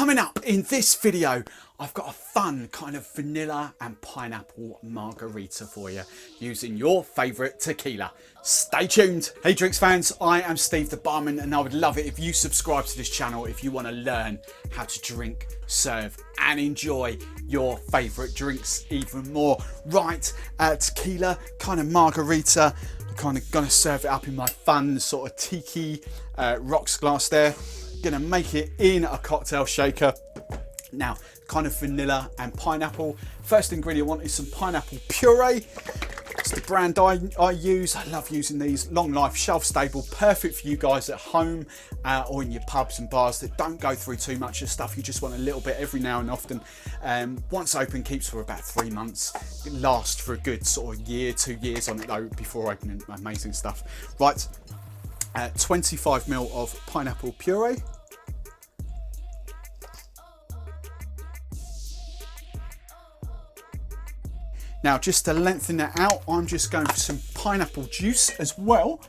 Coming up in this video, I've got a fun kind of vanilla and pineapple margarita for you using your favourite tequila. Stay tuned. Hey drinks fans, I am Steve the Barman, and I would love it if you subscribe to this channel if you want to learn how to drink, serve and enjoy your favourite drinks even more. Right, tequila kind of margarita. I'm kind of going to serve it up in my fun sort of tiki rocks glass there. Gonna make it in a cocktail shaker. Now, kind of vanilla and pineapple. First ingredient I want is some pineapple puree. It's the brand I use. I love using these. Long life, shelf stable, perfect for you guys at home or in your pubs and bars that don't go through too much of stuff. You just want a little bit every now and often. Once open, keeps for about 3 months. It lasts for a good sort of year, 2 years on it though before opening. Amazing stuff. Right, 25 ml of pineapple puree. Now, just to lengthen that out, I'm just going for some pineapple juice as well.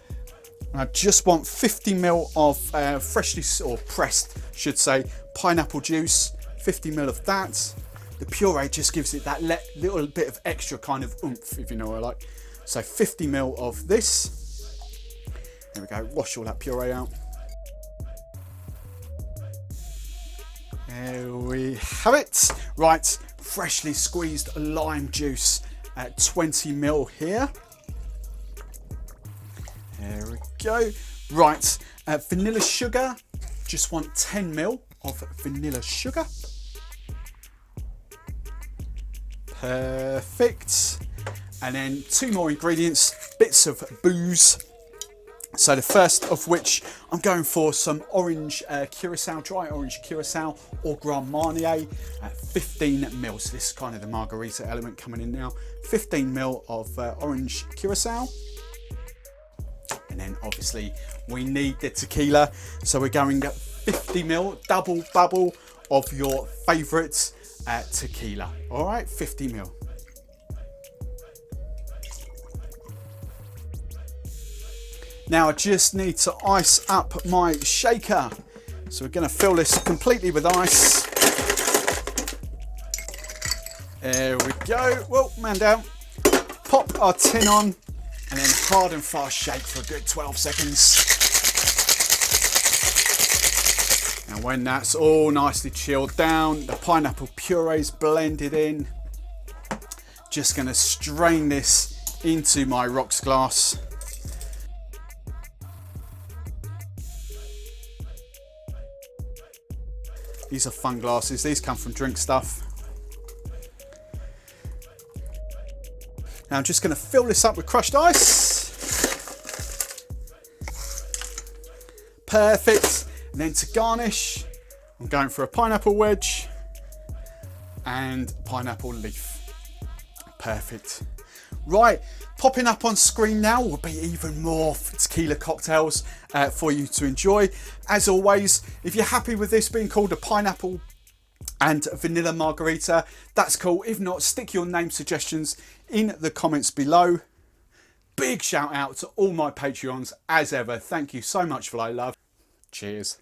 And I just want 50 ml of freshly, or pressed, should say, pineapple juice. 50 ml of that. The puree just gives it that little bit of extra kind of oomph, if you know what I like. So 50 ml of this. There we go, wash all that puree out. There we have it. Right, freshly squeezed lime juice at 20 ml here. There we go. Right, vanilla sugar. Just want 10 ml of vanilla sugar. Perfect. And then 2 more ingredients, bits of booze. So the first of which I'm going for some orange curacao, dry orange curacao or Grand Marnier at 15 ml. So this is kind of the margarita element coming in now. 15 ml of orange curacao. And then obviously we need the tequila. So we're going at 50 ml, double bubble of your favourite tequila. All right, 50 ml. Now I just need to ice up my shaker. So we're going to fill this completely with ice. There we go. Whoa, man down. Pop our tin on and then hard and fast shake for a good 12 seconds. And when that's all nicely chilled down, the pineapple puree's blended in. Just going to strain this into my rocks glass. These are fun glasses. These come from Drink Stuff. Now I'm just going to fill this up with crushed ice. Perfect. And then to garnish, I'm going for a pineapple wedge and pineapple leaf. Perfect. Right, popping up on screen now will be even more tequila cocktails for you to enjoy. As always, if you're happy with this being called a pineapple and vanilla margarita, that's cool. If not, stick your name suggestions in the comments below. Big shout out to all my Patreons as ever. Thank you so much for your love. Cheers.